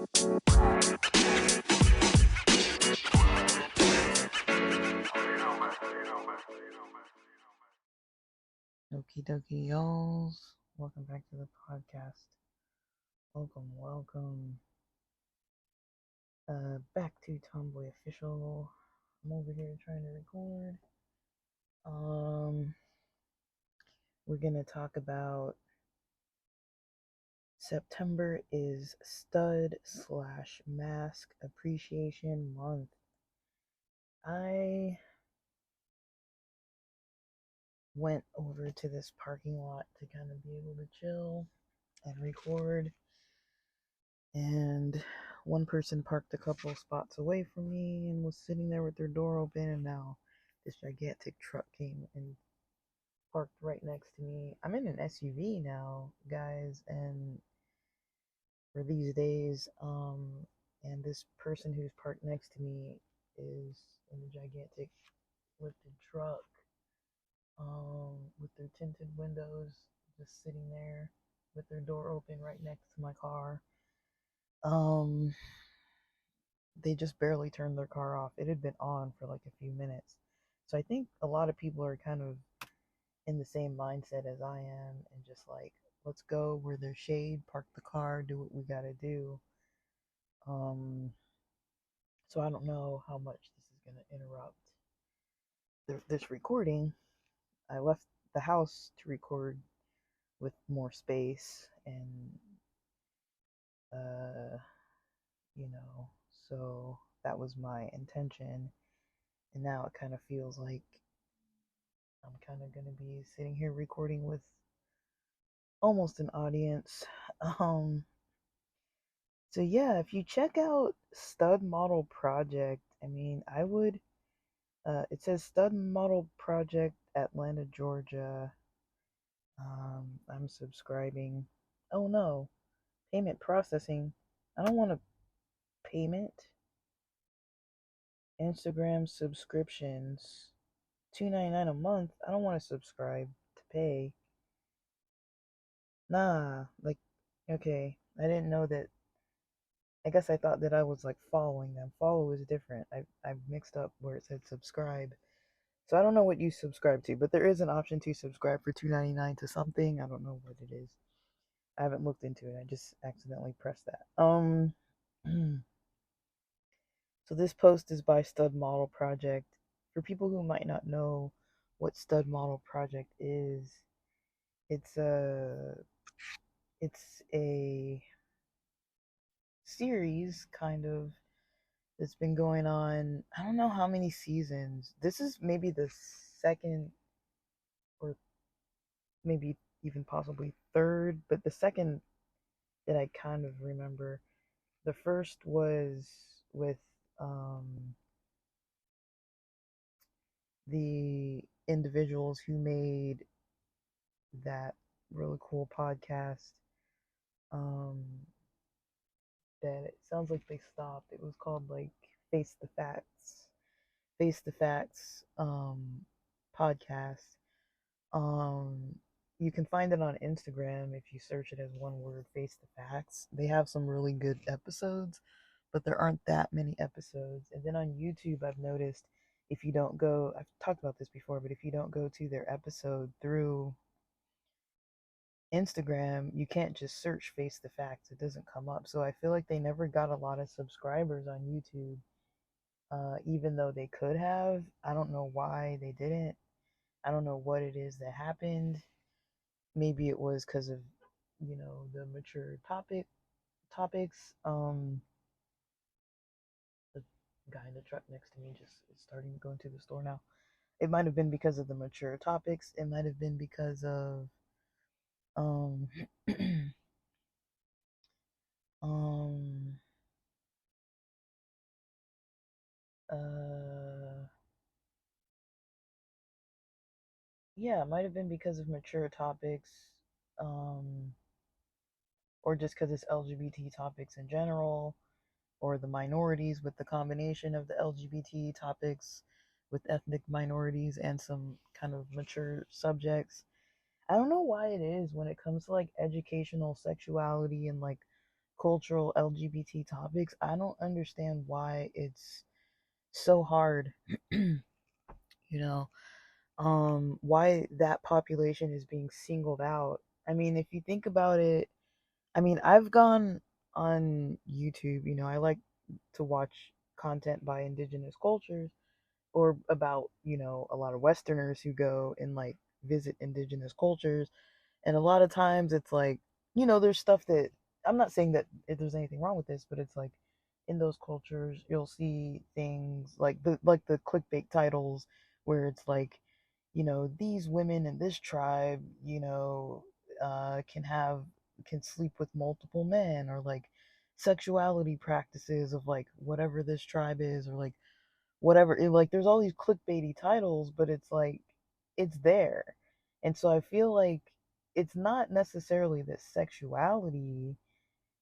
Okie dokie, y'alls. Welcome back to the podcast. Welcome. Back to Tomboy Official. I'm over here trying to record. We're gonna talk about September is Stud/Masc Appreciation Month. I went over to this parking lot to kind of be able to chill and record, and one person parked a couple spots away from me and was sitting there with their door open, and now this gigantic truck came and parked right next to me. I'm in an SUV now, guys, and for these days, and this person who's parked next to me is in a gigantic lifted truck, with their tinted windows, just sitting there with their door open right next to my car. They just barely turned their car off. It had been on for like a few minutes. So I think a lot of people are kind of in the same mindset as I am, and just like, let's go where there's shade, park the car, do what we gotta do. So I don't know how much this is gonna interrupt this recording. I left the house to record with more space, and so that was my intention. And now it kind of feels like I'm kind of gonna be sitting here recording with almost an audience. So yeah, if you check out Stud Model Project, I mean, I would. It says Stud Model Project, Atlanta, Georgia. I'm subscribing. Oh no, payment processing. I don't want a payment. Instagram subscriptions, $2.99 a month. I don't want to subscribe to pay. Nah, like, okay, I didn't know that. I guess I thought that I was like following them. Follow is different. I've mixed up where it said subscribe. So I don't know what you subscribe to, but there is an option to subscribe for $2.99 to something. I don't know what it is. I haven't looked into it. I just accidentally pressed that. So this post is by Stud Model Project. For people who might not know what Stud Model Project is, it's a series kind of that's been going on. I don't know how many seasons. This is maybe the second, or maybe even possibly third, but the second that I kind of remember. The first was with the individuals who made that really cool podcast. Um, that it sounds like they stopped. It was called like Face the Facts. Face the Facts podcast. Um, you can find it on Instagram if you search it as one word, Face the Facts. They have some really good episodes, but there aren't that many episodes. And then on YouTube, I've noticed if you don't go, I've talked about this before, but if you don't go to their episode through Instagram, you can't just search Face the Facts. It doesn't come up. So I feel like they never got a lot of subscribers on YouTube, even though they could have. I don't know why they didn't. I don't know what it is that happened. Maybe it was because of, the mature topics. The guy in the truck next to me just is starting to go into the store now. It might have been because of the mature topics. It might have been because of um um uh yeah, it might have been because of mature topics, um or just because it's LGBT topics in general, or the minorities with the combination of the LGBT topics with ethnic minorities and some kind of mature subjects. I don't know why it is when it comes to like educational sexuality and like cultural LGBT topics, I don't understand why it's so hard, you know, why that population is being singled out. I mean, if you think about it, I mean, I've gone on YouTube, I like to watch content by indigenous cultures or about, a lot of Westerners who go and like visit indigenous cultures. And a lot of times it's like, there's stuff that I'm not saying that if there's anything wrong with this, but it's like in those cultures you'll see things like the clickbait titles where it's like, these women in this tribe, can sleep with multiple men, or like sexuality practices of like whatever this tribe is, or like whatever like there's all these clickbaity titles, but it's like it's there. And so I feel like it's not necessarily that sexuality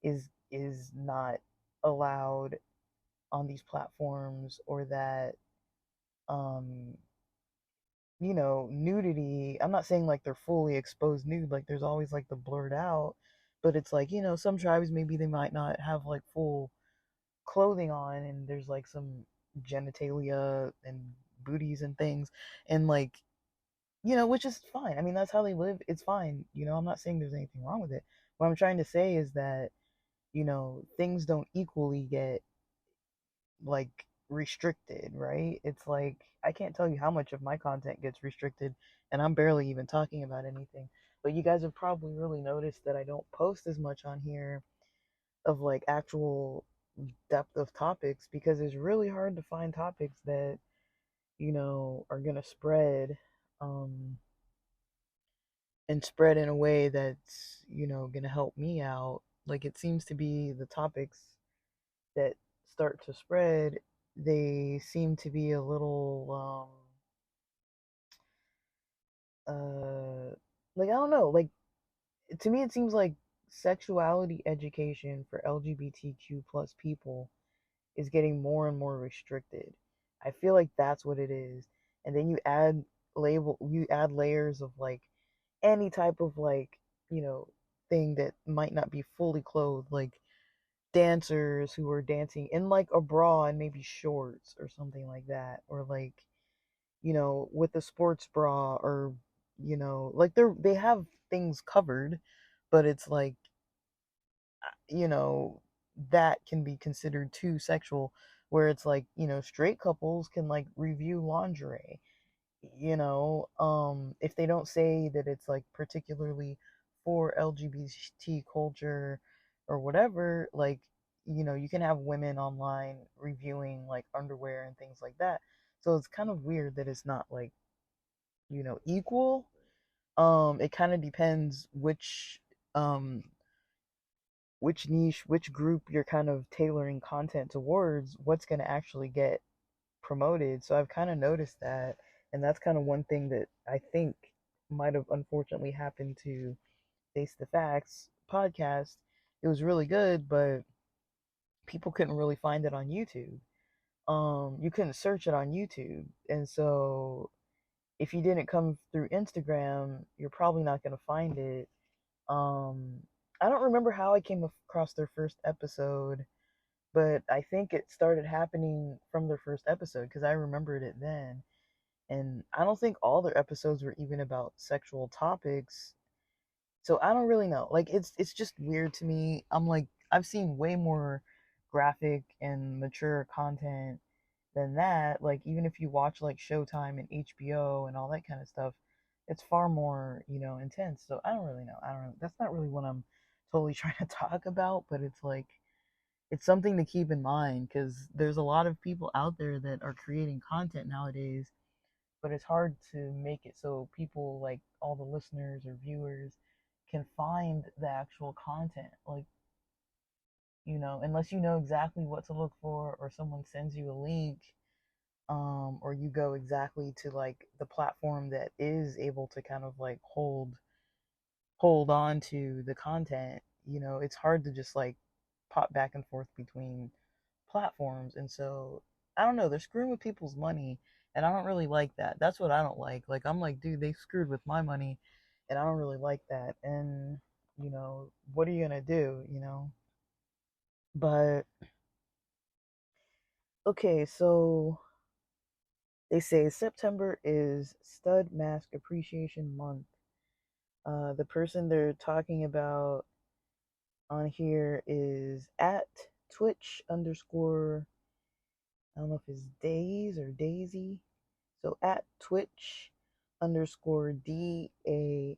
is not allowed on these platforms, or that um nudity. I'm not saying like they're fully exposed nude, like there's always like the blurred out, but it's like, some tribes maybe they might not have like full clothing on, and there's like some genitalia and booties and things, and like, which is fine. I mean, that's how they live. It's fine. I'm not saying there's anything wrong with it. What I'm trying to say is that, things don't equally get like restricted, right? It's like I can't tell you how much of my content gets restricted, and I'm barely even talking about anything. But you guys have probably really noticed that I don't post as much on here of like actual depth of topics, because it's really hard to find topics that, are gonna spread, um and spread in a way that's, gonna help me out. Like it seems to be the topics that start to spread, they seem to be a little like I don't know, like to me it seems like sexuality education for LGBTQ plus people is getting more and more restricted. I feel like that's what it is. And then you add layers of like any type of like, you know, thing that might not be fully clothed, like dancers who are dancing in like a bra and maybe shorts or something like that, or like, with a sports bra, or like they have things covered, but it's like, you know, that can be considered too sexual, where it's like, straight couples can like review lingerie, if they don't say that it's like particularly for LGBT culture or whatever, like, you can have women online reviewing like underwear and things like that. So it's kind of weird that it's not like, equal. It kind of depends um which niche, which group you're kind of tailoring content towards, what's going to actually get promoted. So I've kind of noticed that, and that's kind of one thing that I think might have unfortunately happened to Face the Facts podcast. It was really good, but people couldn't really find it on YouTube. You couldn't search it on YouTube, and so if you didn't come through Instagram, you're probably not going to find it. Um, I don't remember how I came across their first episode, but I think it started happening from their first episode because I remembered it then. And I don't think all their episodes were even about sexual topics. So I don't really know. Like it's just weird to me. I'm like I've seen way more graphic and mature content than that. Like even if you watch like Showtime and HBO and all that kind of stuff, it's far more, intense. So I don't really know. I don't know. That's not really what I'm totally trying to talk about, but it's like it's something to keep in mind because there's a lot of people out there that are creating content nowadays, but it's hard to make it so people like all the listeners or viewers can find the actual content. Like, unless you know exactly what to look for, or someone sends you a link, or you go exactly to like the platform that is able to kind of like hold on to the content, it's hard to just like pop back and forth between platforms. And so I don't know, they're screwing with people's money, and I don't really like that. That's what I don't like. Like I'm like, dude, they screwed with my money, and I don't really like that. And what are you gonna do? But okay, so they say September is Stud Masc Appreciation Month. The person they're talking about on here is at Twitch underscore, I don't know if it's Days or Daisy. So at Twitch underscore DAIZE.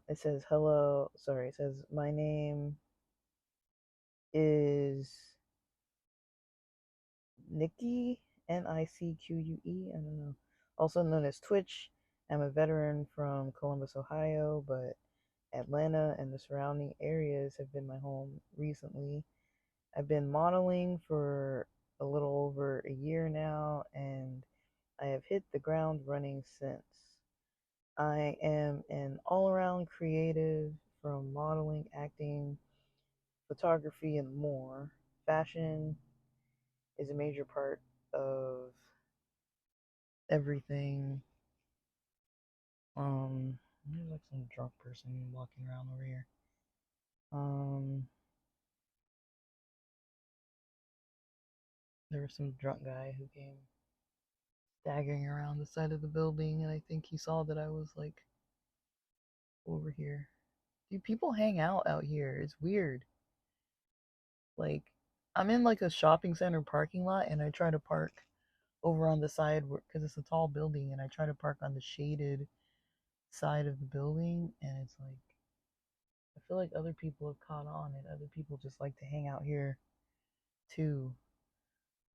It says hello. Sorry, it says my name is Nikki, NICQUE. I don't know. Also known as Twitch. I'm a veteran from Columbus, Ohio, but Atlanta and the surrounding areas have been my home recently. I've been modeling for a little over a year now, and I have hit the ground running since. I am an all around creative from modeling, acting, photography, and more. Fashion is a major part of everything. There's like some drunk person walking around over here. There was some drunk guy who came staggering around the side of the building, and I think he saw that I was like over here. Dude, people hang out here. It's weird. Like, I'm in like a shopping center parking lot, and I try to park over on the side because it's a tall building, and I try to park on the shaded side of the building, and it's like I feel like other people have caught on, and other people just like to hang out here too.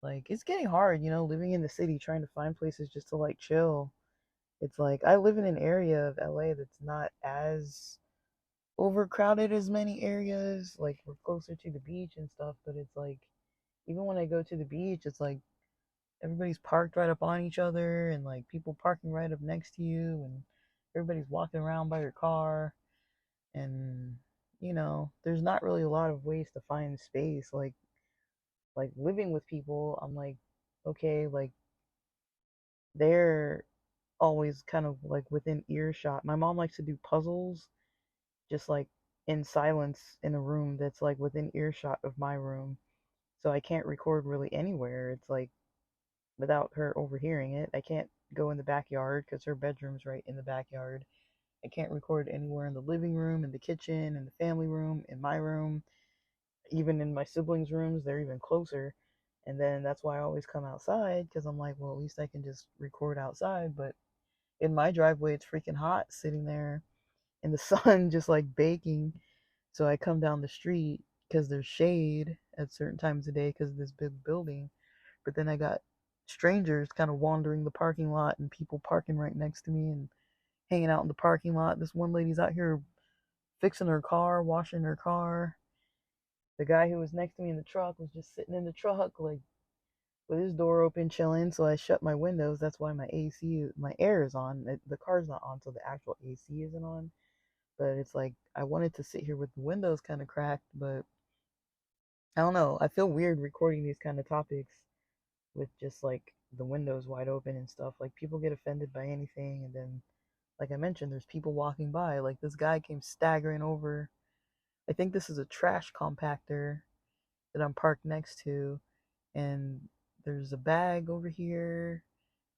Like, it's getting hard, living in the city, trying to find places just to like chill. It's like I live in an area of LA that's not as overcrowded as many areas. Like, we're closer to the beach and stuff, but it's like even when I go to the beach, it's like everybody's parked right up on each other, and like people parking right up next to you, and everybody's walking around by your car, and there's not really a lot of ways to find space. Like living with people, I'm like, okay, like they're always kind of like within earshot. My mom likes to do puzzles just like in silence in a room that's like within earshot of my room. So I can't record really anywhere. It's like without her overhearing it. I can't go in the backyard because her bedroom's right in the backyard. I can't record anywhere in the living room, in the kitchen, in the family room, in my room, even in my siblings' rooms. They're even closer. And then that's why I always come outside because I'm like, well, at least I can just record outside. But in my driveway, it's freaking hot sitting there in the sun, just like baking. So I come down the street because there's shade at certain times of day because of this big building. But then I got strangers kind of wandering the parking lot and people parking right next to me and hanging out in the parking lot. This one lady's out here fixing her car, washing her car. The guy who was next to me in the truck was just sitting in the truck, like with his door open, chilling. So I shut my windows. That's why my AC, my air is on. The car's not on, so the actual AC isn't on. But it's like I wanted to sit here with the windows kind of cracked, but I don't know. I feel weird recording these kind of topics with just like the windows wide open and stuff. Like people get offended by anything, and then, like I mentioned, there's people walking by. Like this guy came staggering over. I think this is a trash compactor that I'm parked next to, and there's a bag over here,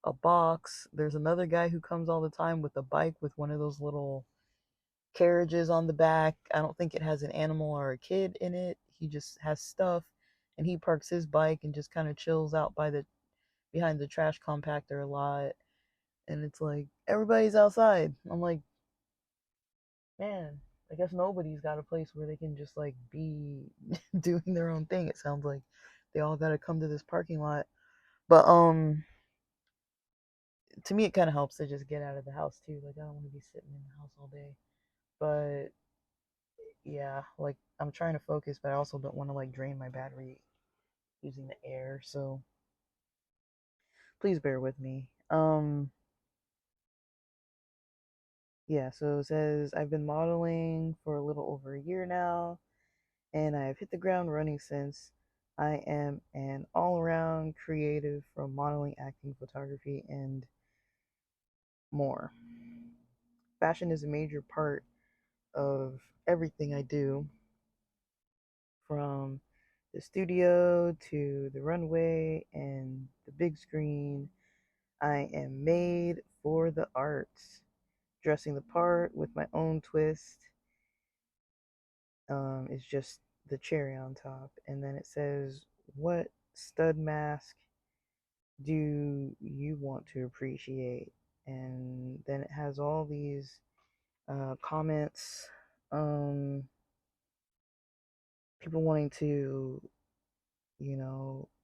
a box. There's another guy who comes all the time with a bike with one of those little carriages on the back. I don't think it has an animal or a kid in it. He just has stuff, and he parks his bike and just kind of chills out by the behind the trash compactor a lot. And it's like everybody's outside. I'm like, man, I guess nobody's got a place where they can just like be doing their own thing. It sounds like they all got to come to this parking lot. But to me it kind of helps to just get out of the house too. Like I don't want to be sitting in the house all day. But yeah, like I'm trying to focus, but I also don't want to like drain my battery using the air. So please bear with me. Yeah, so it says I've been modeling for a little over a year now, and I've hit the ground running since. I am an all around creative from modeling, acting, photography, and more. Fashion is a major part of everything I do, from the studio to the runway and the big screen. I am made for the arts. Dressing the part with my own twist is just the cherry on top. And then it says, what stud mask do you want to appreciate? And then it has all these comments, people wanting to,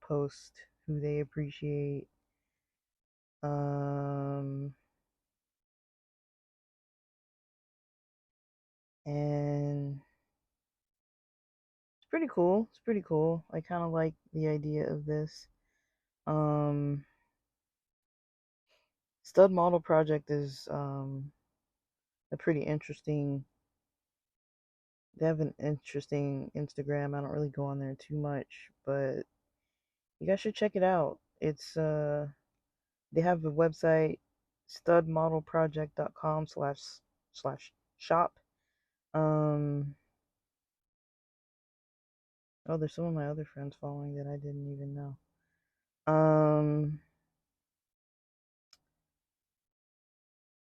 post who they appreciate. Um, and it's pretty cool. It's pretty cool. I kind of like the idea of this. Um, Stud Model Project is a pretty interesting. They have an interesting Instagram. I don't really go on there too much, but you guys should check it out. It's they have a website, studmodelproject.com/slash shop. Um, oh, there's some of my other friends following that I didn't even know.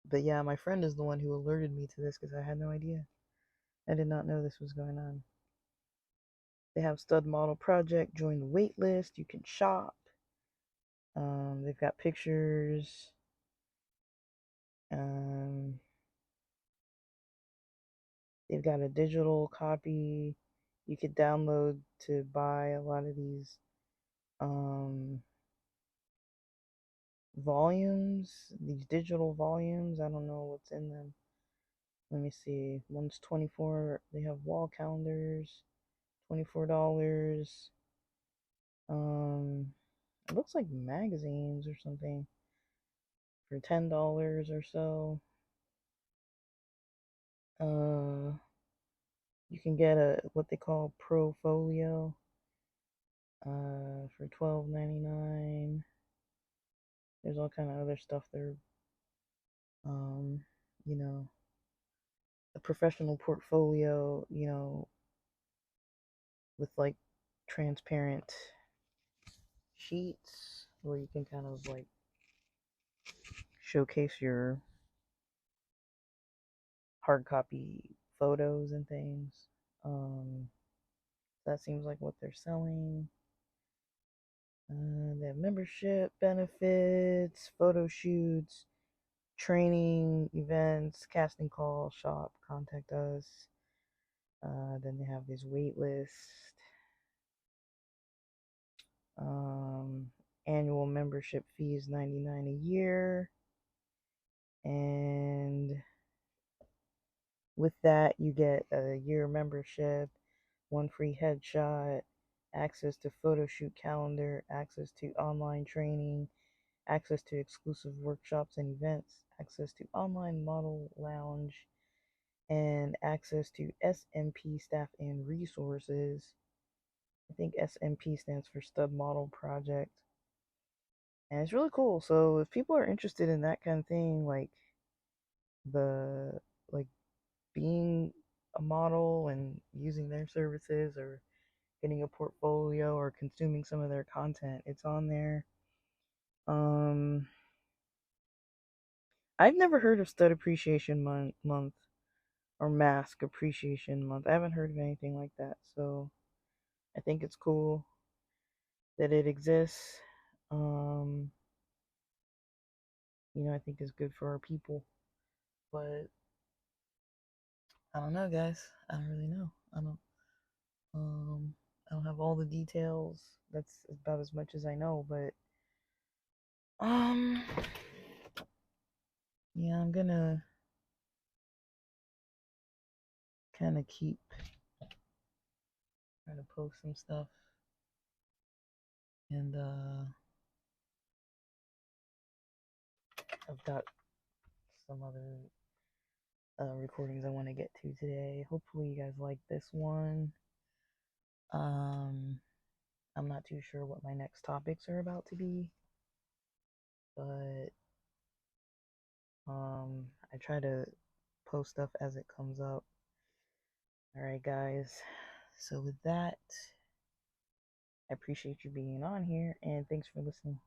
But yeah, my friend is the one who alerted me to this because I had no idea. I did not know this was going on. They have Stud Model Project. Join the wait list. You can shop. They've got pictures. Um, they've got a digital copy you could download to buy a lot of these volumes, these digital volumes. I don't know what's in them. Let me see. One's 24. They have wall calendars, $24. It looks like magazines or something for $10 or so. You can get a what they call Pro Folio for $12.99. There's all kind of other stuff there. Um, you know, a professional portfolio, with like transparent sheets where you can kind of like showcase your hard copy photos and things. Um, that seems like what they're selling. They have membership benefits, photo shoots, training, events, casting call, shop, contact us. Then they have this wait list. Um, Annual membership fee is $99 a year. And with that, you get a year membership, one free headshot, access to photo shoot calendar, access to online training, access to exclusive workshops and events, access to online model lounge, and access to SMP staff and resources. I think SMP stands for Stud Model Project. And it's really cool. So if people are interested in that kind of thing, the like being a model and using their services or getting a portfolio or consuming some of their content, it's on there. I've never heard of Stud Appreciation Month or Masc Appreciation Month. I haven't heard of anything like that, so I think it's cool that it exists. Um, I think it's good for our people, but I don't know, guys. I don't really know. Um, I don't have all the details. That's about as much as I know, but um, yeah, I'm gonna kind of keep trying to post some stuff, and I've got some other recordings I want to get to today. Hopefully, you guys like this one. Um, I'm not too sure what my next topics are about to be, but I try to post stuff as it comes up. All right, guys. So with that, I appreciate you being on here, and thanks for listening.